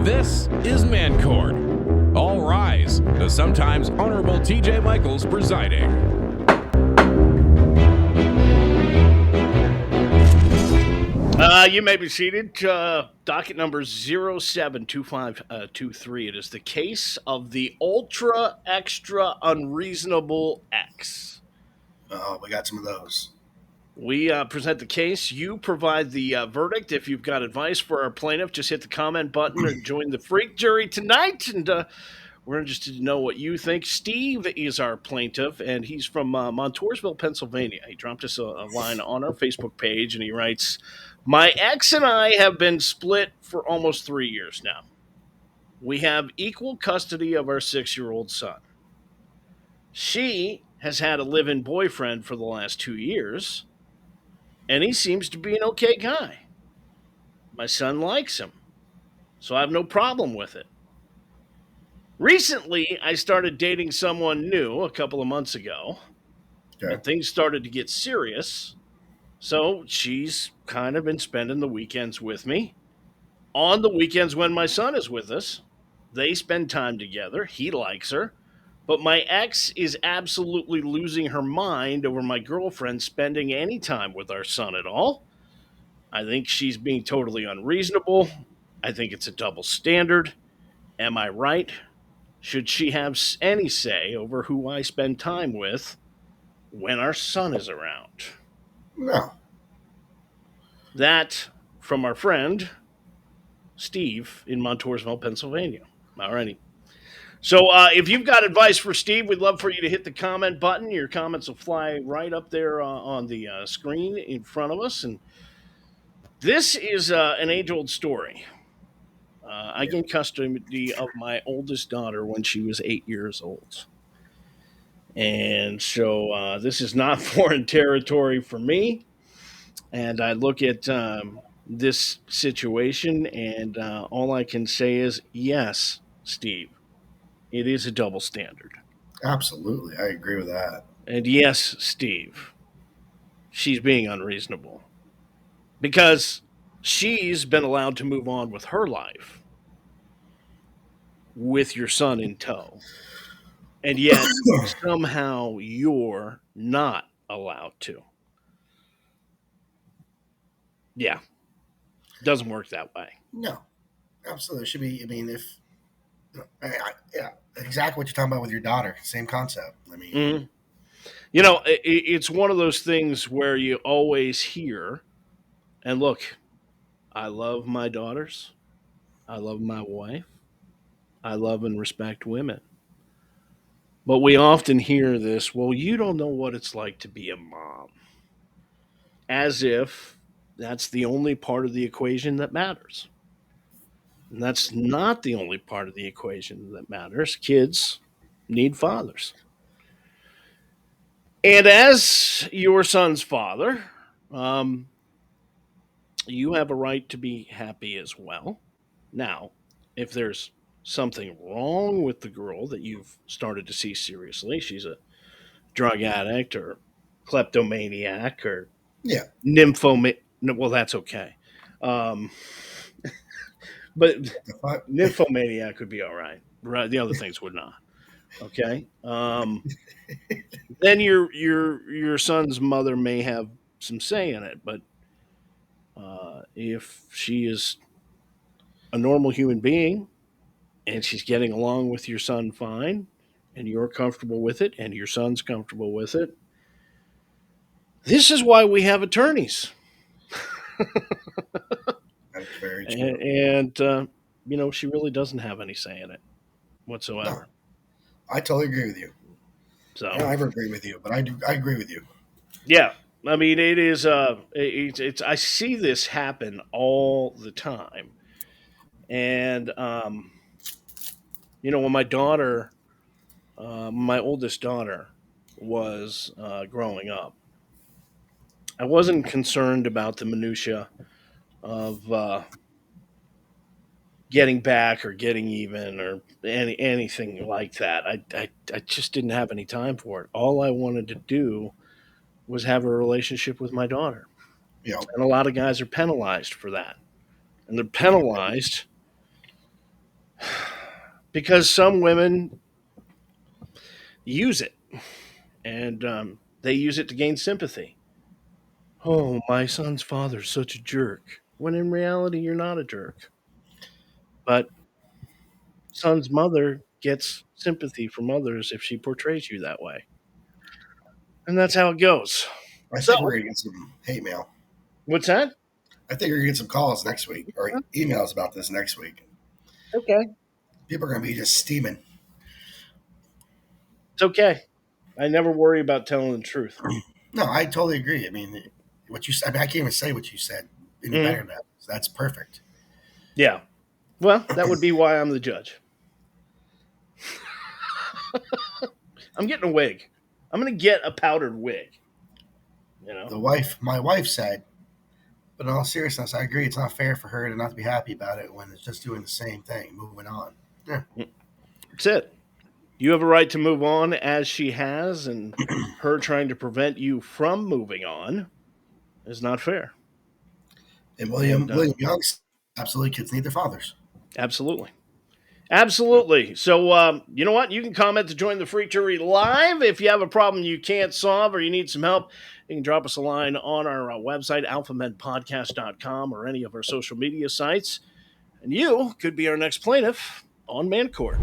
This is Man Court. All rise. The sometimes Honorable T.J. Michaels presiding. You may be seated. Docket number 072523. It is the case of the Ultra Extra Unreasonable X. Oh, we got some of those. We present the case. You provide the verdict. If you've got advice for our plaintiff, just hit the comment button and join the freak jury tonight. And we're interested to know what you think. Steve is our plaintiff, and he's from Montoursville, Pennsylvania. He dropped us a line on our Facebook page, and he writes, "My ex and I have been split for almost 3 years now. We have equal custody of our 6-year-old son. She has had a live-in boyfriend for the last 2 years, and he seems to be an okay guy. My son likes him, so I have no problem with it. Recently, I started dating someone new a couple of months ago, and things started to get serious, so she's kind of been spending the weekends with me. On the weekends when my son is with us, they spend time together. He likes her, but my ex is absolutely losing her mind over my girlfriend spending any time with our son at all. I think she's being totally unreasonable. I think it's a double standard. Am I right? Should she have any say over who I spend time with when our son is around?" No. That from our friend Steve in Montoursville, Pennsylvania. All righty. So if you've got advice for Steve, we'd love for you to hit the comment button. Your comments will fly right up there on the screen in front of us. And this is an age-old story. I gained custody of my oldest daughter when she was 8 years old. And so this is not foreign territory for me. And I look at this situation, and all I can say is, yes, Steve, it is a double standard. Absolutely. I agree with that. And yes, Steve, she's being unreasonable. Because she's been allowed to move on with her life with your son in tow. And yet, somehow, you're not allowed to. Yeah. Doesn't work that way. No. Absolutely. It should be, yeah, exactly what you're talking about with your daughter. Same concept. You know, it's one of those things where you always hear, and look, I love my daughters. I love my wife. I love and respect women. But we often hear this, well, you don't know what it's like to be a mom. As if that's the only part of the equation that matters. And that's not the only part of the equation that matters. Kids need fathers. And as your son's father, you have a right to be happy as well. Now, if there's something wrong with the girl that you've started to see seriously, she's a drug addict or kleptomaniac or nymphomaniac. Well, that's okay. But nymphomaniac would be all right. Right, the other things would not. Okay. Then your son's mother may have some say in it, but if she is a normal human being and she's getting along with your son fine, and you're comfortable with it, and your son's comfortable with it, this is why we have attorneys. That's very true. And you know, she really doesn't have any say in it whatsoever. No, I totally agree with you. So I don't ever agree with you, but I agree with you. Yeah. I mean, it is. It's. I see this happen all the time, and you know, when my daughter, my oldest daughter, was growing up, I wasn't concerned about the minutia of getting back or getting even or anything like that. I just didn't have any time for it. All I wanted to do was have a relationship with my daughter. Yeah. And a lot of guys are penalized for that. And they're penalized Because some women use it, and they use it to gain sympathy. Oh, my son's father's such a jerk. When in reality, you're not a jerk. But son's mother gets sympathy from others if she portrays you that way. And that's how it goes. I So, think we're gonna get some hate mail. what's that? I think we're gonna get some calls next week or emails about this next week. Okay. People are gonna be just steaming. It's okay. I never worry about telling the truth. No, I totally agree. I mean, what you said. I can't even say what you said any better than that. That's perfect. Yeah. Well, that would be why I'm the judge. I'm getting a wig. I'm going to get a powdered wig. You know? My wife said, but in all seriousness, I agree. It's not fair for her to not be happy about it when it's just doing the same thing, moving on. Yeah. That's it. You have a right to move on as she has, and her trying to prevent you from moving on is not fair. And William Young, absolutely, kids need their fathers. Absolutely. Absolutely. So, you know what? You can comment to join the Freak Jury live. If you have a problem you can't solve or you need some help, you can drop us a line on our website, alphamedpodcast.com, or any of our social media sites. And you could be our next plaintiff on Man Court.